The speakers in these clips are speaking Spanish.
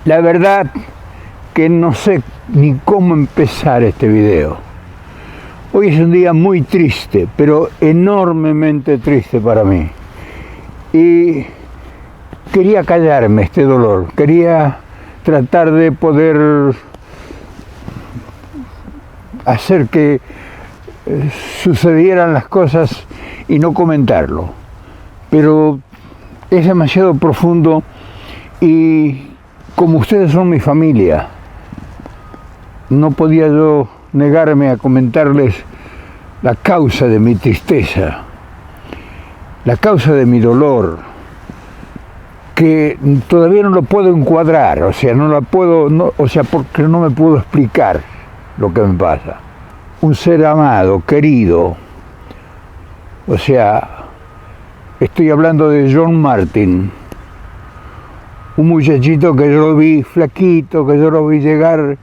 La verdad que no sé ni cómo empezar este video. Hoy es un día muy triste, pero enormemente triste para mí. Y quería callarme este dolor, quería tratar de poder hacer que sucedieran las cosas y no comentarlo. Pero es demasiado profundo y como ustedes son mi familia, no podía yo negarme a comentarles la causa de mi tristeza, la causa de mi dolor, que todavía no lo puedo encuadrar, o sea, porque no me puedo explicar lo que me pasa. Un ser amado, querido, o sea, estoy hablando de John Martin, un muchachito que yo lo vi flaquito, que yo lo vi llegar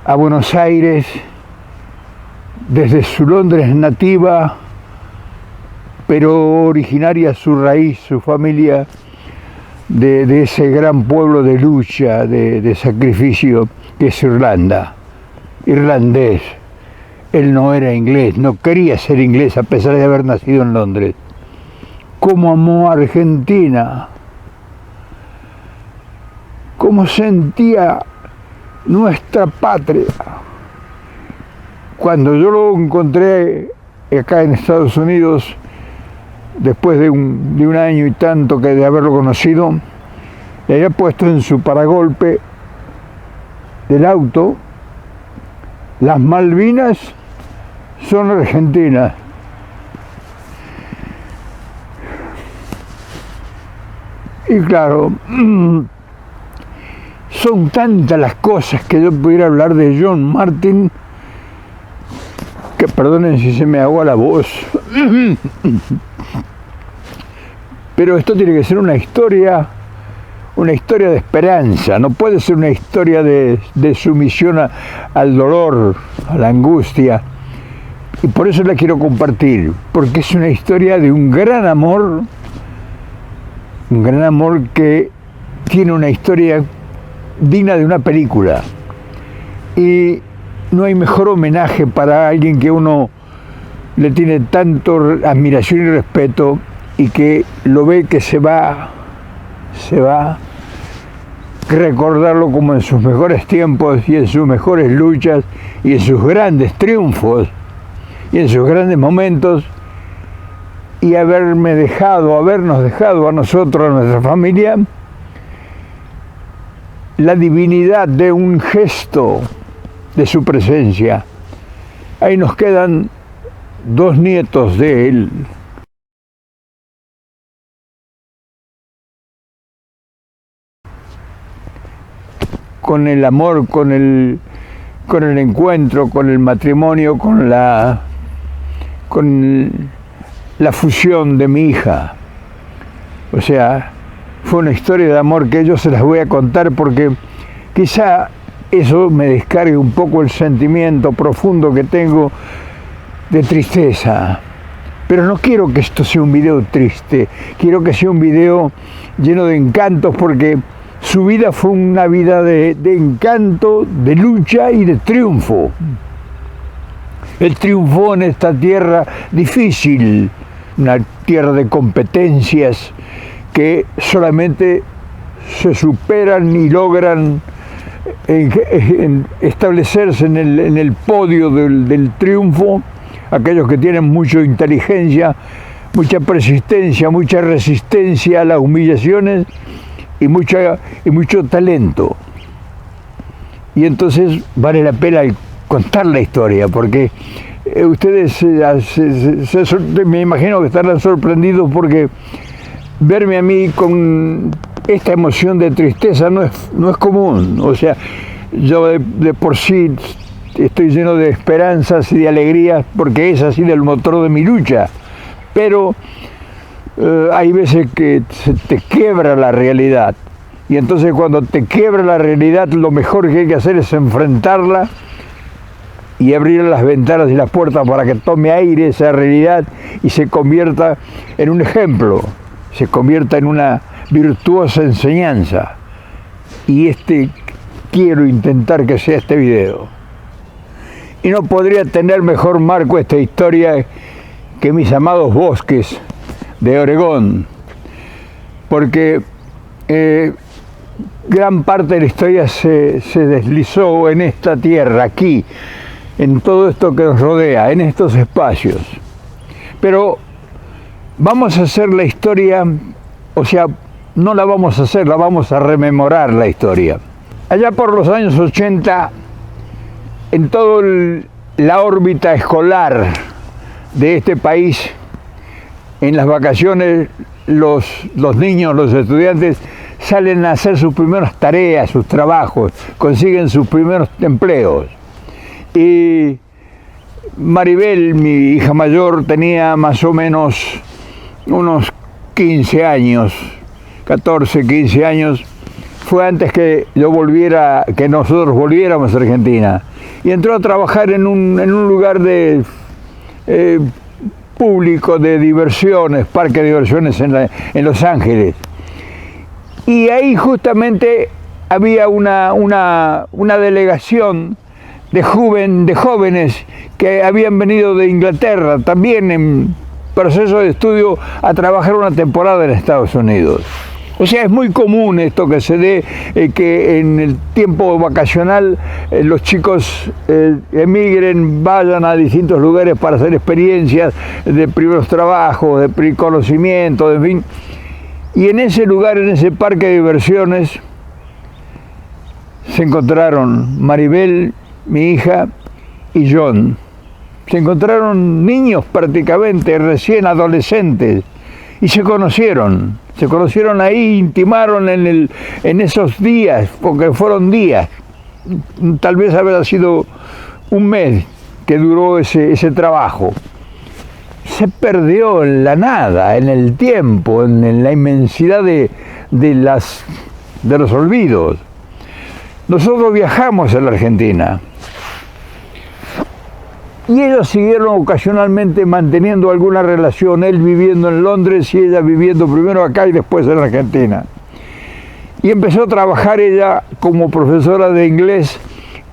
a Buenos Aires desde su Londres nativa, pero originaria su raíz, su familia, de ese gran pueblo de lucha, de sacrificio que es Irlanda, irlandés. Él no era inglés, no quería ser inglés a pesar de haber nacido en Londres. Cómo amó a Argentina, cómo sentía nuestra patria. Cuando yo lo encontré acá en Estados Unidos, después de un año y tanto que de haberlo conocido, le había puesto en su paragolpe del auto: las Malvinas son argentinas. Y claro, son tantas las cosas que yo pudiera hablar de John Martin, que perdonen si se me agua la voz. Pero esto tiene que ser una historia de esperanza, no puede ser una historia de sumisión al dolor, a la angustia. Y por eso la quiero compartir, porque es una historia de un gran amor que tiene una historia digna de una película. Y no hay mejor homenaje para alguien que uno le tiene tanto admiración y respeto y que lo ve que se va, recordarlo como en sus mejores tiempos y en sus mejores luchas y en sus grandes triunfos y en sus grandes momentos, y habernos dejado a nosotros, a nuestra familia, la divinidad de un gesto de su presencia. Ahí nos quedan 2 nietos de él. Con el amor, con el encuentro, con el matrimonio, con la fusión de mi hija. O sea, fue una historia de amor que yo se las voy a contar porque quizá eso me descargue un poco el sentimiento profundo que tengo de tristeza. Pero no quiero que esto sea un video triste, quiero que sea un video lleno de encantos, porque su vida fue una vida de encanto, de lucha y de triunfo. Él triunfó en esta tierra difícil, una tierra de competencias que solamente se superan y logran establecerse en el podio del triunfo aquellos que tienen mucha inteligencia, mucha persistencia, mucha resistencia a las humillaciones y mucho talento. Y entonces vale la pena contar la historia, porque ustedes me imagino que estarán sorprendidos, porque verme a mí con esta emoción de tristeza no es común. O sea, yo de por sí estoy lleno de esperanzas y de alegrías, porque es así el motor de mi lucha. Pero hay veces que se te quiebra la realidad. Y entonces cuando te quiebra la realidad, lo mejor que hay que hacer es enfrentarla y abrir las ventanas y las puertas para que tome aire esa realidad y se convierta en un ejemplo, se convierta en una virtuosa enseñanza. y quiero intentar que sea este video. Y no podría tener mejor marco esta historia que mis amados bosques de Oregón, porque gran parte de la historia se deslizó en esta tierra, aquí, en todo esto que nos rodea, en estos espacios. Pero vamos a hacer la historia, o sea, no la vamos a hacer, la vamos a rememorar la historia. Allá por los años 80, en toda la órbita escolar de este país, en las vacaciones, los niños, los estudiantes, salen a hacer sus primeras tareas, sus trabajos, consiguen sus primeros empleos. Y Maribel, mi hija mayor, tenía más o menos unos 15 años, 14, 15 años. Fue antes que nosotros volviéramos a Argentina. Y entró a trabajar en un lugar de público de diversiones, parque de diversiones en Los Ángeles. Y ahí justamente había una delegación de jóvenes que habían venido de Inglaterra, también en proceso de estudio, a trabajar una temporada en Estados Unidos. O sea, es muy común esto que se dé, que en el tiempo vacacional los chicos emigren, vayan a distintos lugares para hacer experiencias de primeros trabajos, de conocimiento, en fin. Y en ese lugar, en ese parque de diversiones, se encontraron Maribel, mi hija, y John. Se encontraron niños prácticamente, recién adolescentes, y se conocieron ahí, intimaron en esos días, porque fueron días, tal vez habrá sido un mes que duró ese trabajo. Se perdió en la nada, en el tiempo, en la inmensidad de los olvidos. Nosotros viajamos a la Argentina y ellos siguieron ocasionalmente manteniendo alguna relación, él viviendo en Londres y ella viviendo primero acá y después en Argentina. Y empezó a trabajar ella como profesora de inglés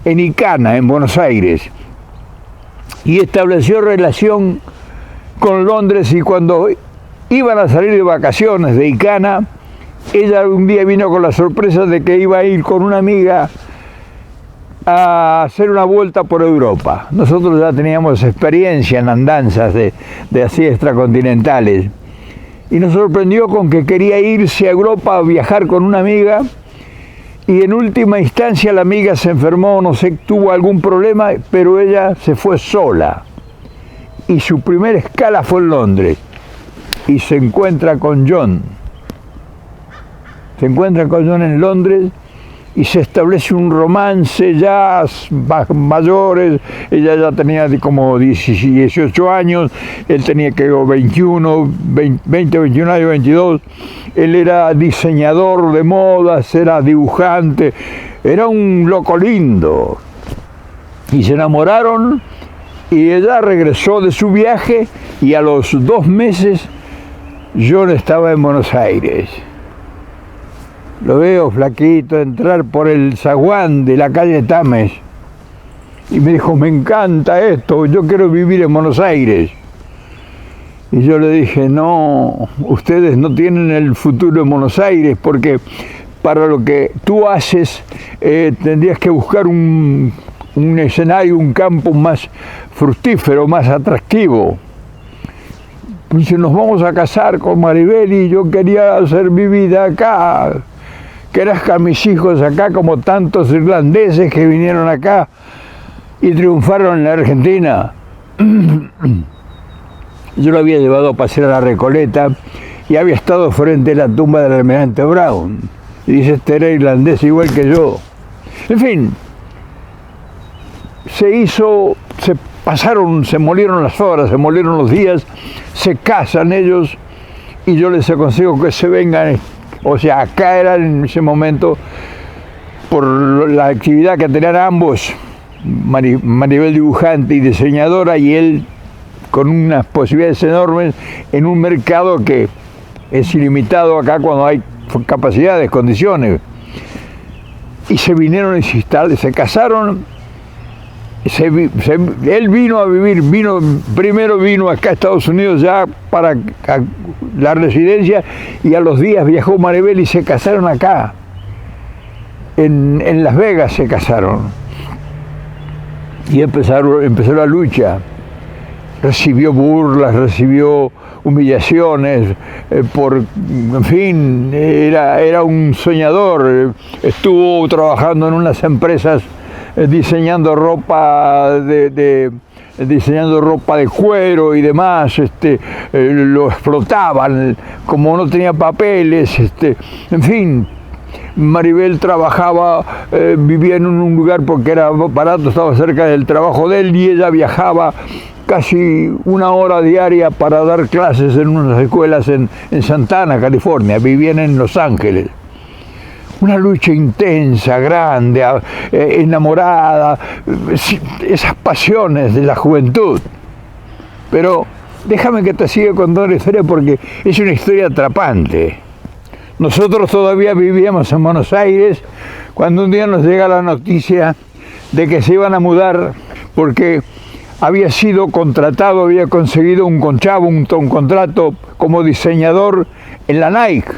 en Icana, en Buenos Aires, y estableció relación con Londres, y cuando iban a salir de vacaciones de Icana, ella un día vino con la sorpresa de que iba a ir con una amiga a hacer una vuelta por Europa. Nosotros ya teníamos experiencia en andanzas de así extracontinentales, y nos sorprendió con que quería irse a Europa a viajar con una amiga, y en última instancia la amiga se enfermó, no sé, tuvo algún problema, pero ella se fue sola. Y su primera escala fue en Londres, y se encuentra con John. Se encuentra con John en Londres y se establece un romance ya mayores. Ella ya tenía como 18 años, él tenía que 21, 20, 21 años, 22. Él era diseñador de modas, era dibujante, era un loco lindo. Y se enamoraron. Y ella regresó de su viaje y a los 2 meses John estaba en Buenos Aires. Lo veo flaquito entrar por el zaguán de la calle Tames y me dijo: me encanta esto, yo quiero vivir en Buenos Aires. Y yo le dije: no, ustedes no tienen el futuro en Buenos Aires, porque para lo que tú haces tendrías que buscar un escenario, un campo más fructífero, más atractivo. Pues nos vamos a casar con Maribel y yo quería hacer mi vida acá, que nazcan mis hijos acá, como tantos irlandeses que vinieron acá y triunfaron en la Argentina. Yo lo había llevado a pasear a la Recoleta y había estado frente a la tumba del almirante Brown. Y dice: este era irlandés igual que yo. En fin, se molieron las horas, se molieron los días, se casan ellos y yo les aconsejo que se vengan. O sea, acá era en ese momento, por la actividad que tenían ambos, Maribel dibujante y diseñadora, y él con unas posibilidades enormes en un mercado que es ilimitado acá cuando hay capacidades, condiciones. y se vinieron y se casaron. Él vino a vivir, primero vino acá a Estados Unidos ya para la residencia, y a los días viajó Maribel y se casaron acá. En Las Vegas se casaron. Y empezó la lucha. Recibió burlas, recibió humillaciones, en fin, era un soñador. Estuvo trabajando en unas empresas diseñando ropa diseñando ropa de cuero y demás. Lo explotaban, como no tenía papeles, en fin. Maribel trabajaba, vivía en un lugar porque era barato, estaba cerca del trabajo de él, y ella viajaba casi 1 hora diaria para dar clases en unas escuelas en Santa Ana, California. Vivían en Los Ángeles. Una lucha intensa, grande, enamorada, esas pasiones de la juventud. Pero déjame que te siga contando la historia, porque es una historia atrapante. Nosotros todavía vivíamos en Buenos Aires cuando un día nos llega la noticia de que se iban a mudar, porque había sido contratado, había conseguido un contrato como diseñador en la Nike,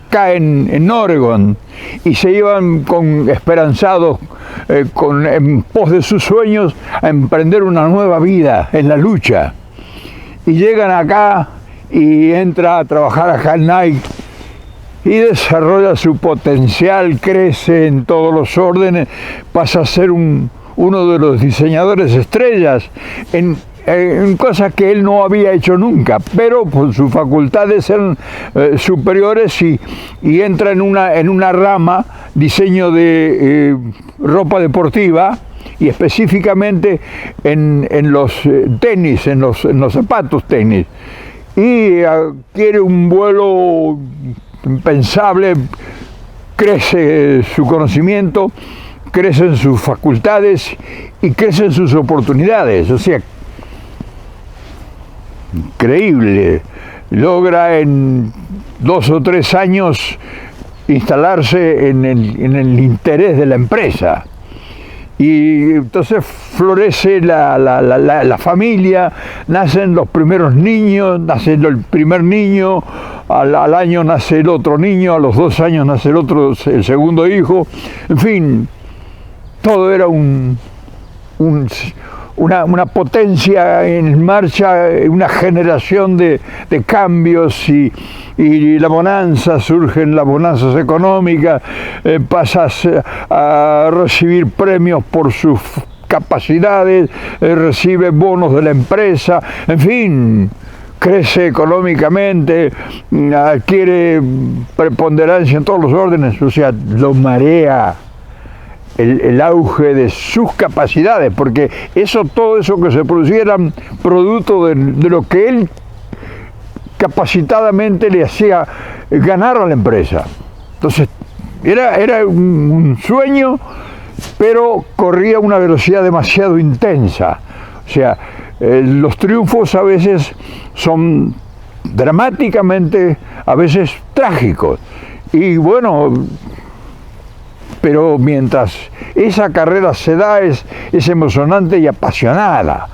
acá en Oregon, y se iban esperanzados, en pos de sus sueños, a emprender una nueva vida en la lucha. Y llegan acá y entra a trabajar acá en Nike y desarrolla su potencial, crece en todos los órdenes, pasa a ser uno de los diseñadores estrellas en cosas que él no había hecho nunca, pero por sus facultades eran superiores, y entra en una rama, diseño de ropa deportiva, y específicamente en los tenis, en los zapatos tenis, y adquiere un vuelo impensable, crece su conocimiento, crecen sus facultades y crecen sus oportunidades. O sea, increíble. Logra en 2 o 3 años instalarse en el interés de la empresa. Y entonces florece la familia, nacen los primeros niños, nace el primer niño, al año nace el otro niño, a los 2 años nace el segundo hijo. En fin, todo era una potencia en marcha, una generación de cambios, y la bonanza, surgen las bonanzas económicas, pasas a recibir premios por sus capacidades, recibe bonos de la empresa, en fin, crece económicamente, adquiere preponderancia en todos los órdenes. O sea, lo marea el auge de sus capacidades, porque todo eso que se producía era producto de lo que él capacitadamente le hacía ganar a la empresa. Entonces, era un sueño, pero corría a una velocidad demasiado intensa. O sea, los triunfos a veces son dramáticamente, a veces trágicos. Y bueno, pero mientras esa carrera se da, es emocionante y apasionada.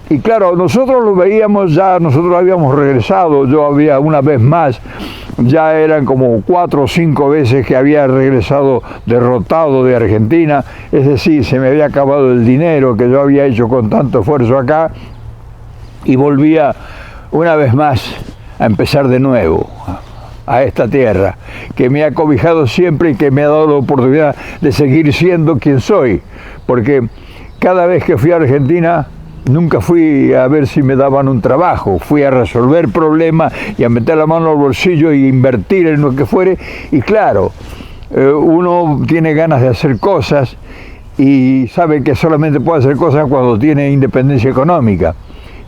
Y claro, nosotros lo veíamos ya, nosotros habíamos regresado, yo había una vez más, ya eran como 4 o 5 veces que había regresado derrotado de Argentina, es decir, se me había acabado el dinero que yo había hecho con tanto esfuerzo acá, y volvía una vez más a empezar de nuevo a esta tierra, que me ha cobijado siempre y que me ha dado la oportunidad de seguir siendo quien soy, porque cada vez que fui a Argentina nunca fui a ver si me daban un trabajo, fui a resolver problemas y a meter la mano al bolsillo e invertir en lo que fuere. Y claro, uno tiene ganas de hacer cosas y sabe que solamente puede hacer cosas cuando tiene independencia económica,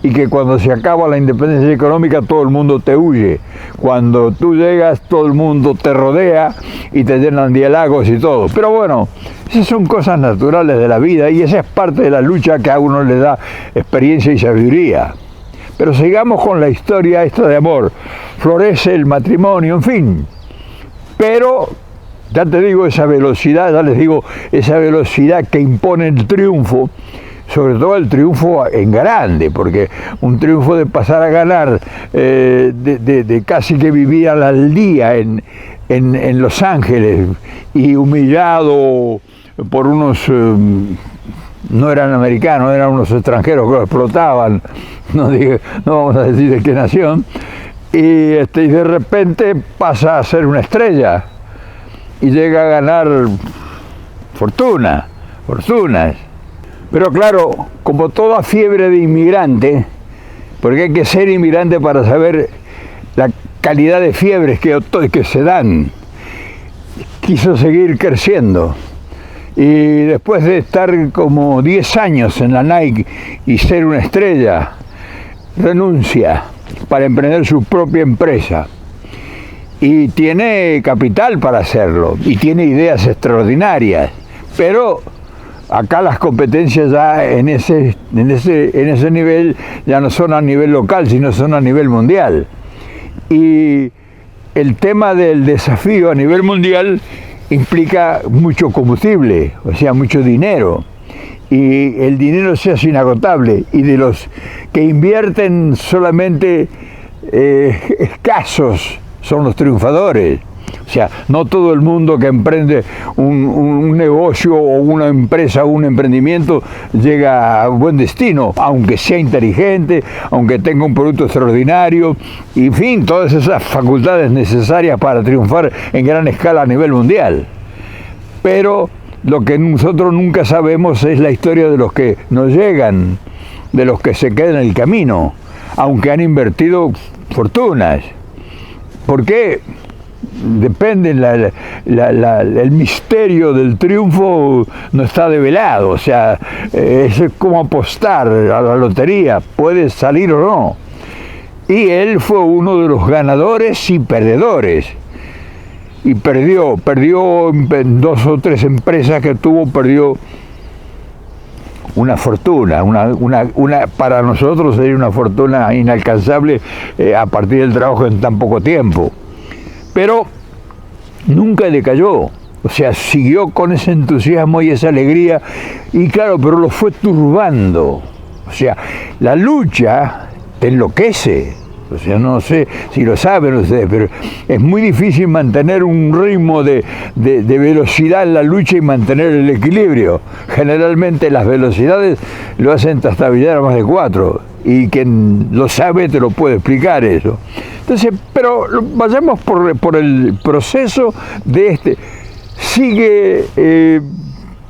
y que cuando se acaba la independencia económica todo el mundo te huye. Cuando tú llegas todo el mundo te rodea y te llenan de halagos y todo. Pero bueno, esas son cosas naturales de la vida, y esa es parte de la lucha que a uno le da experiencia y sabiduría. Pero sigamos con la historia esta de amor. Florece el matrimonio, en fin. Pero ya te digo, esa velocidad, ya les digo, esa velocidad que impone el triunfo, sobre todo el triunfo en grande, porque un triunfo de pasar a ganar, de casi que vivir al día en Los Ángeles y humillado por unos, no eran americanos, eran unos extranjeros que lo explotaban, no vamos a decir de qué nación, y de repente pasa a ser una estrella y llega a ganar fortunas. Pero claro, como toda fiebre de inmigrante, porque hay que ser inmigrante para saber la calidad de fiebres que se dan, quiso seguir creciendo. Y después de estar como 10 años en la Nike y ser una estrella, renuncia para emprender su propia empresa. Y tiene capital para hacerlo, y tiene ideas extraordinarias, pero acá las competencias ya en ese nivel ya no son a nivel local, sino son a nivel mundial. Y el tema del desafío a nivel mundial implica mucho combustible, o sea, mucho dinero. Y el dinero se hace inagotable. Y de los que invierten solamente escasos son los triunfadores. O sea, no todo el mundo que emprende un negocio o una empresa o un emprendimiento llega a buen destino, aunque sea inteligente, aunque tenga un producto extraordinario, y en fin, todas esas facultades necesarias para triunfar en gran escala a nivel mundial. Pero lo que nosotros nunca sabemos es la historia de los que no llegan, de los que se quedan en el camino, aunque han invertido fortunas. ¿Por qué? Depende, el misterio del triunfo no está develado, o sea, es como apostar a la lotería, puede salir o no. Y él fue uno de los ganadores y perdedores, y perdió en 2 o 3 empresas que tuvo, perdió una fortuna, para nosotros sería una fortuna inalcanzable a partir del trabajo en tan poco tiempo. Pero nunca decayó, o sea, siguió con ese entusiasmo y esa alegría, y claro, pero lo fue turbando. O sea, la lucha te enloquece. O sea, no sé si lo saben ustedes, pero es muy difícil mantener un ritmo de velocidad en la lucha y mantener el equilibrio. Generalmente las velocidades lo hacen trastabillar a más de 4, y quien lo sabe te lo puede explicar eso. Entonces, pero vayamos por el proceso de sigue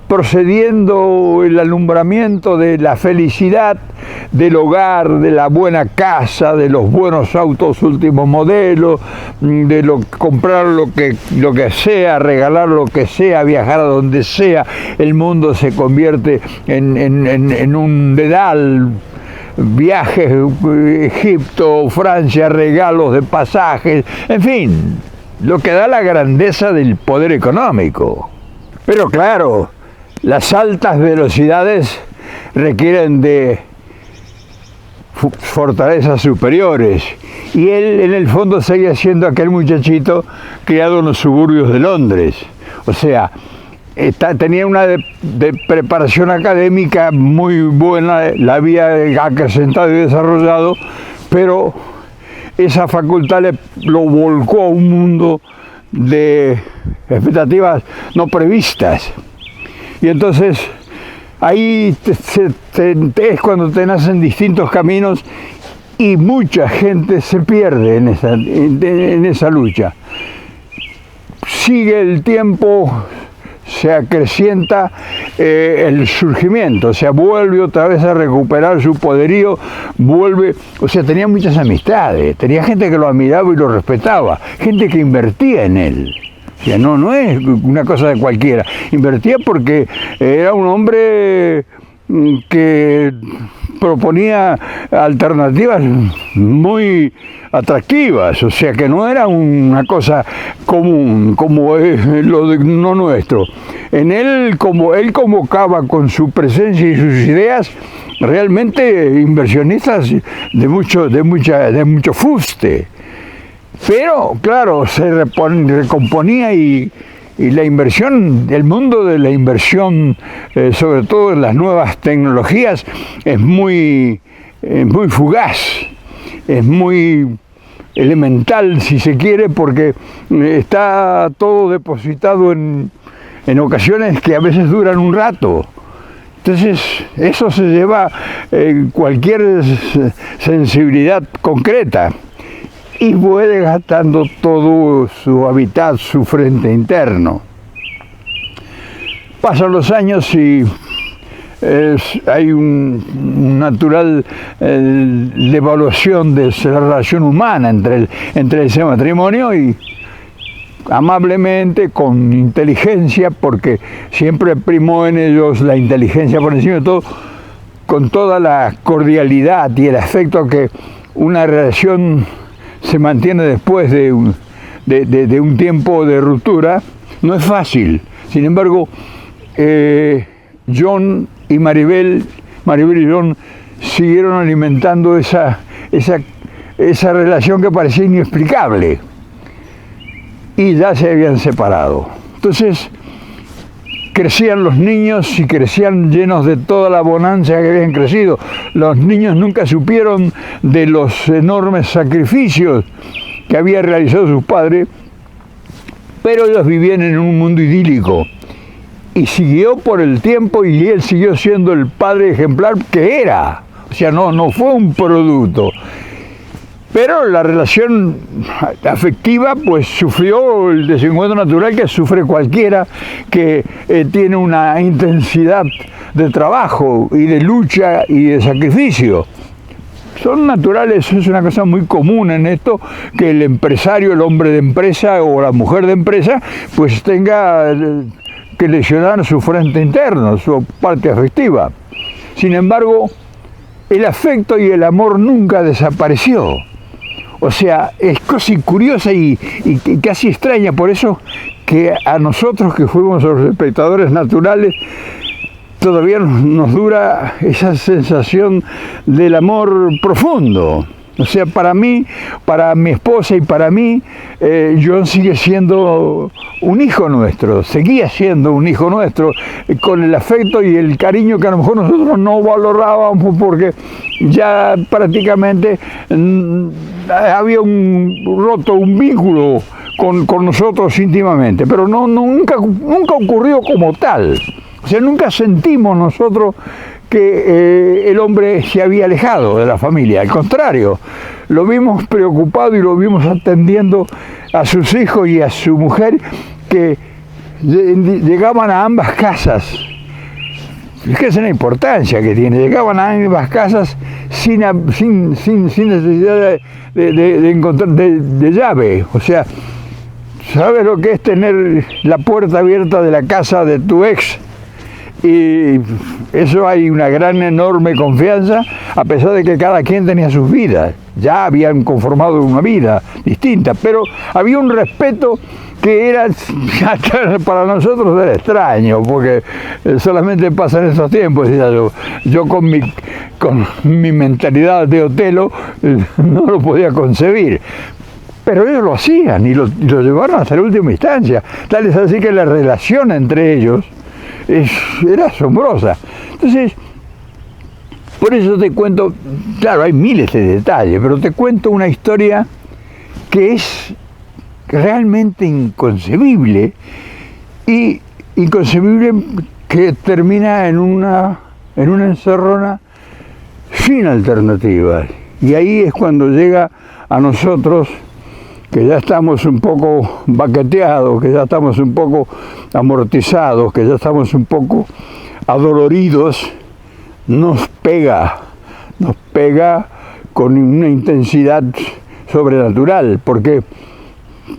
procediendo el alumbramiento de la felicidad, del hogar, de la buena casa, de los buenos autos último modelo, de comprar lo que sea, regalar lo que sea, viajar a donde sea. El mundo se convierte en un dedal. Viajes, Egipto, Francia, regalos de pasajes, en fin, lo que da la grandeza del poder económico. Pero claro, las altas velocidades requieren de fortalezas superiores, y él en el fondo seguía siendo aquel muchachito criado en los suburbios de Londres. O sea, tenía una de preparación académica muy buena, la había acrecentado y desarrollado, pero esa facultad lo volcó a un mundo de expectativas no previstas. Y entonces ahí es cuando te nacen distintos caminos, y mucha gente se pierde en esa lucha. Sigue el tiempo, se acrecienta el surgimiento, o sea, vuelve otra vez a recuperar su poderío, o sea, tenía muchas amistades, tenía gente que lo admiraba y lo respetaba, gente que invertía en él. O sea, no es una cosa de cualquiera, invertía porque era un hombre que proponía alternativas muy atractivas, o sea que no era una cosa común como es lo no nuestro. En él, como él convocaba con su presencia y sus ideas, realmente inversionistas de mucho fuste. Pero claro, se recomponía y Y la inversión, el mundo de la inversión, sobre todo en las nuevas tecnologías, es muy fugaz, es muy elemental, si se quiere, porque está todo depositado en ocasiones que a veces duran un rato. Entonces, eso se lleva cualquier sensibilidad concreta y fue desgastando todo su hábitat, su frente interno. Pasan los años y hay un natural devaluación de la relación humana entre ese matrimonio y amablemente, con inteligencia, porque siempre primó en ellos la inteligencia por encima de todo, con toda la cordialidad y el afecto que una relación se mantiene después de un tiempo de ruptura, no es fácil. Sin embargo, John y Maribel y John siguieron alimentando esa relación que parecía inexplicable y ya se habían separado. Entonces crecían los niños y crecían llenos de toda la bonanza que habían crecido. Los niños nunca supieron de los enormes sacrificios que había realizado sus padres, pero ellos vivían en un mundo idílico. Y siguió por el tiempo y él siguió siendo el padre ejemplar que era. O sea, no fue un producto. Pero la relación afectiva pues sufrió el desencuentro natural que sufre cualquiera que tiene una intensidad de trabajo y de lucha y de sacrificio. Son naturales, es una cosa muy común en esto, que el empresario, el hombre de empresa o la mujer de empresa, pues tenga que lesionar su frente interno, su parte afectiva. Sin embargo, el afecto y el amor nunca desapareció. O sea, es casi curiosa y casi extraña, por eso que a nosotros que fuimos los espectadores naturales, todavía nos dura esa sensación del amor profundo. O sea, para mí, para mi esposa y para mí, John sigue siendo un hijo nuestro, seguía siendo un hijo nuestro, con el afecto y el cariño que a lo mejor nosotros no valorábamos porque ya prácticamente había roto un vínculo con nosotros íntimamente, pero nunca ocurrió como tal. O sea, nunca sentimos nosotros que el hombre se había alejado de la familia, al contrario, lo vimos preocupado y lo vimos atendiendo a sus hijos y a su mujer que llegaban a ambas casas. Fíjense la importancia que tiene, llegaban a ambas casas sin necesidad de llave. O sea, ¿sabes lo que es tener la puerta abierta de la casa de tu ex? Y eso hay una gran, enorme confianza, a pesar de que cada quien tenía sus vidas. Ya habían conformado una vida distinta, pero había un respeto que era, para nosotros era extraño, porque solamente pasa en esos tiempos. Yo con mi mentalidad de Otelo no lo podía concebir. Pero ellos lo hacían y lo llevaron hasta la última instancia. Tal es así que la relación entre ellos era asombrosa. Entonces, por eso te cuento, claro, hay miles de detalles, pero te cuento una historia que es realmente inconcebible, y inconcebible que termina en una encerrona sin alternativas. Y ahí es cuando llega a nosotros, que ya estamos un poco baqueteados, que ya estamos un poco amortizados, que ya estamos un poco adoloridos, nos pega con una intensidad sobrenatural, porque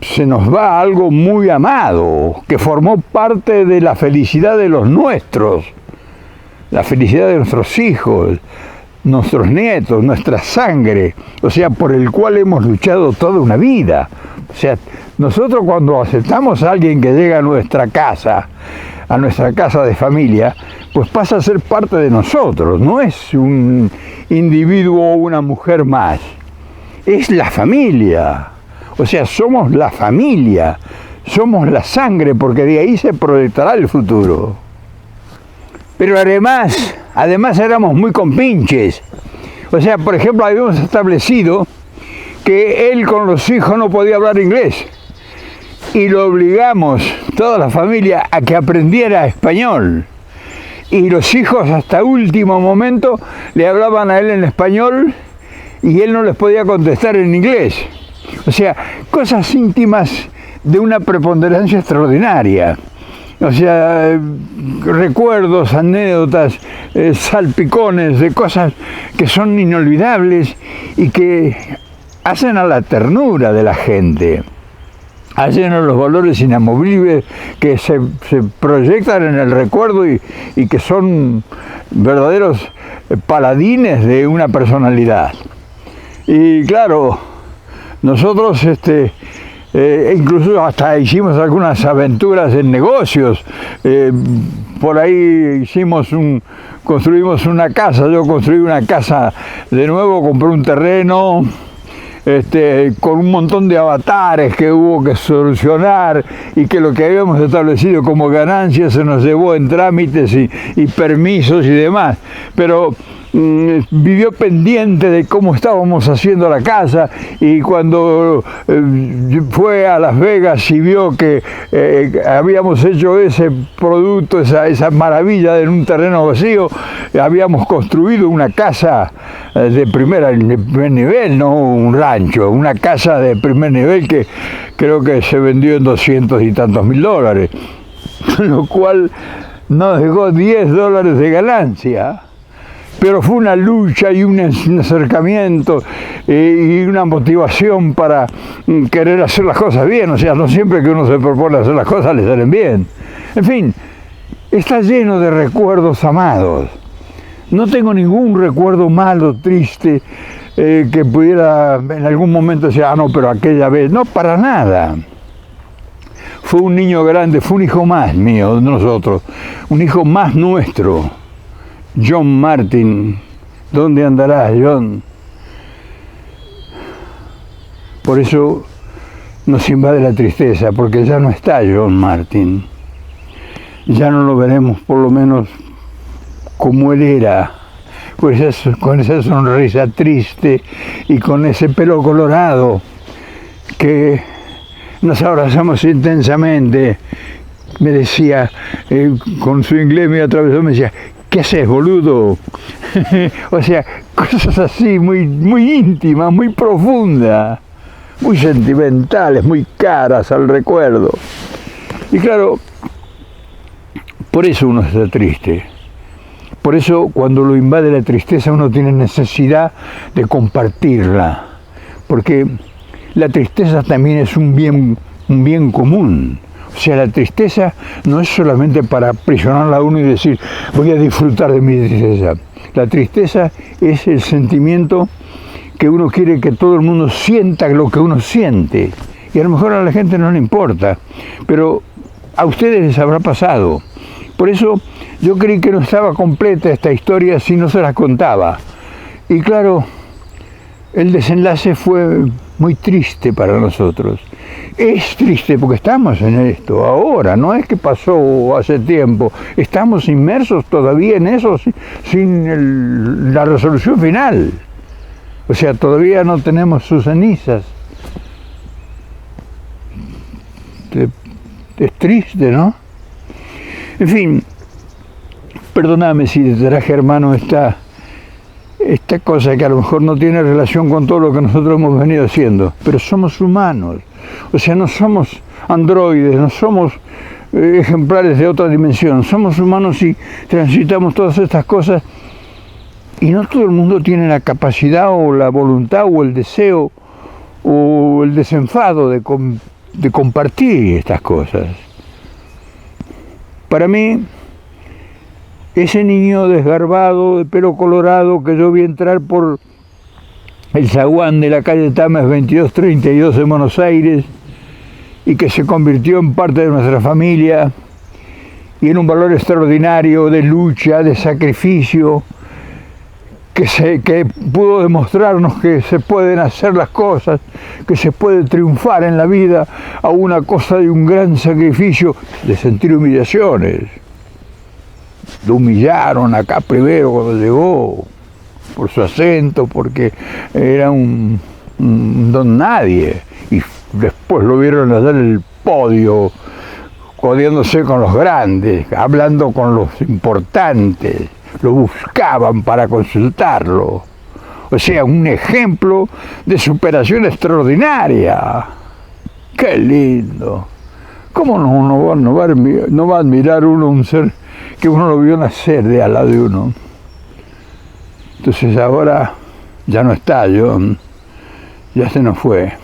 se nos va algo muy amado, que formó parte de la felicidad de los nuestros, la felicidad de nuestros hijos, nuestros nietos, nuestra sangre, o sea, por el cual hemos luchado toda una vida. O sea, nosotros cuando aceptamos a alguien que llega a nuestra casa de familia, pues pasa a ser parte de nosotros, no es un individuo o una mujer más, es la familia. O sea, somos la familia, somos la sangre, porque de ahí se proyectará el futuro. Pero además éramos muy compinches. O sea, por ejemplo, habíamos establecido que él con los hijos no podía hablar inglés. Y lo obligamos, toda la familia, a que aprendiera español. Y los hijos hasta último momento le hablaban a él en español y él no les podía contestar en inglés. O sea, cosas íntimas de una preponderancia extraordinaria. O sea, recuerdos, anécdotas, salpicones de cosas que son inolvidables y que hacen a la ternura de la gente, hacen a los valores inamovibles que se proyectan en el recuerdo y que son verdaderos paladines de una personalidad. Y claro, nosotros incluso hasta hicimos algunas aventuras en negocios. Por ahí construimos una casa, yo construí una casa de nuevo, compré un terreno con un montón de avatares que hubo que solucionar y que lo que habíamos establecido como ganancias se nos llevó en trámites y permisos y demás. Pero vivió pendiente de cómo estábamos haciendo la casa, y cuando fue a Las Vegas y vio que habíamos hecho ese producto, esa maravilla en un terreno vacío, habíamos construido una casa de primer nivel, no un rancho, una casa de primer nivel que creo que se vendió en $200 y tantos mil, lo cual nos dejó $10 de ganancia. Pero fue una lucha y un acercamiento y una motivación para querer hacer las cosas bien. O sea, no siempre que uno se propone hacer las cosas le salen bien. En fin, está lleno de recuerdos amados. No tengo ningún recuerdo malo, triste, que pudiera en algún momento decir, no, pero aquella vez. No, para nada. Fue un niño grande, fue un hijo más mío, de nosotros, un hijo más nuestro. John Martin, ¿dónde andarás, John? Por eso nos invade la tristeza, porque ya no está John Martin. Ya no lo veremos, por lo menos, como él era, con esa sonrisa triste y con ese pelo colorado que nos abrazamos intensamente. Me decía, con su inglés me atravesó, me decía, ¿qué haces, boludo? O sea, cosas así, muy, muy íntimas, muy profundas, muy sentimentales, muy caras al recuerdo. Y claro, por eso uno está triste. Por eso cuando lo invade la tristeza uno tiene necesidad de compartirla. Porque la tristeza también es un bien común. O sea, la tristeza no es solamente para aprisionarla a uno y decir, voy a disfrutar de mi tristeza. La tristeza es el sentimiento que uno quiere que todo el mundo sienta lo que uno siente. Y a lo mejor a la gente no le importa, pero a ustedes les habrá pasado. Por eso yo creí que no estaba completa esta historia si no se las contaba. Y claro, el desenlace fue muy triste para nosotros. Es triste porque estamos en esto ahora, no es que pasó hace tiempo, estamos inmersos todavía en eso sin la resolución final. O sea, todavía no tenemos sus cenizas. Es triste, ¿no? En fin, perdóname si te traje, hermano, esta cosa que a lo mejor no tiene relación con todo lo que nosotros hemos venido haciendo, pero somos humanos. O sea, no somos androides, no somos ejemplares de otra dimensión, somos humanos y transitamos todas estas cosas, y no todo el mundo tiene la capacidad o la voluntad o el deseo o el desenfado de compartir estas cosas. Para mí, ese niño desgarbado, de pelo colorado, que yo vi entrar por el zaguán de la calle Tames 2232 en Buenos Aires, y que se convirtió en parte de nuestra familia, y en un valor extraordinario de lucha, de sacrificio, que pudo demostrarnos que se pueden hacer las cosas, que se puede triunfar en la vida a una cosa de un gran sacrificio, de sentir humillaciones. Lo humillaron acá primero cuando llegó, por su acento, porque era un don nadie, y después lo vieron allá en el podio, codiándose con los grandes, hablando con los importantes, lo buscaban para consultarlo. O sea, un ejemplo de superación extraordinaria. ¡Qué lindo! ¿Cómo no va a admirar uno un ser que uno lo vio nacer de al lado de uno? Entonces ahora ya no está John, ya se nos fue.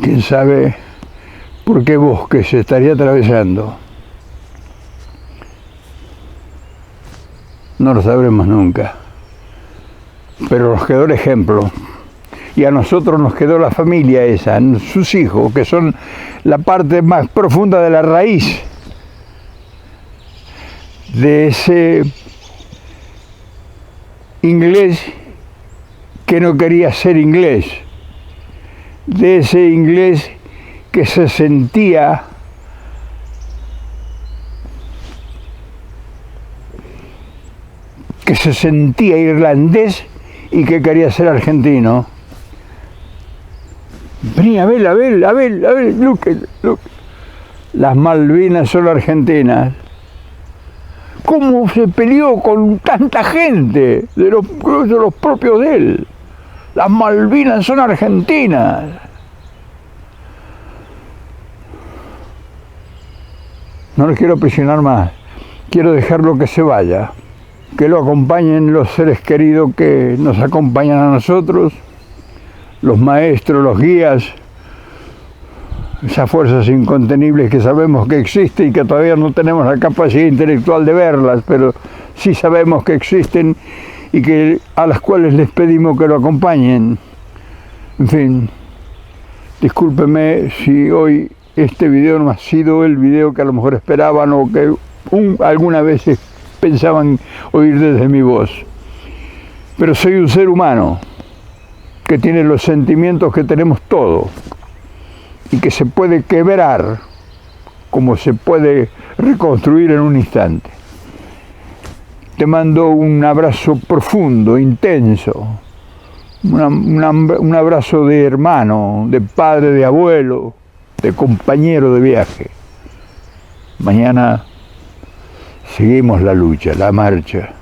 ¿Quién sabe por qué bosque se estaría atravesando? No lo sabremos nunca, pero nos quedó el ejemplo, y a nosotros nos quedó la familia esa, sus hijos, que son la parte más profunda de la raíz de ese inglés que no quería ser inglés, de ese inglés que se sentía irlandés y que quería ser argentino. Vení, a ver, look. Las Malvinas son argentinas. ¿Cómo se peleó con tanta gente de los propios de él? Las Malvinas son argentinas. No les quiero presionar más. Quiero dejarlo que se vaya. Que lo acompañen los seres queridos que nos acompañan a nosotros, los maestros, los guías, esas fuerzas incontenibles que sabemos que existen y que todavía no tenemos la capacidad intelectual de verlas, pero sí sabemos que existen y que a las cuales les pedimos que lo acompañen. En fin, discúlpeme si hoy este video no ha sido el video que a lo mejor esperaban o que alguna vez pensaban oír desde mi voz. Pero soy un ser humano que tiene los sentimientos que tenemos todos y que se puede quebrar como se puede reconstruir en un instante. Te mando un abrazo profundo, intenso, un abrazo de hermano, de padre, de abuelo, de compañero de viaje. Mañana seguimos la lucha, la marcha.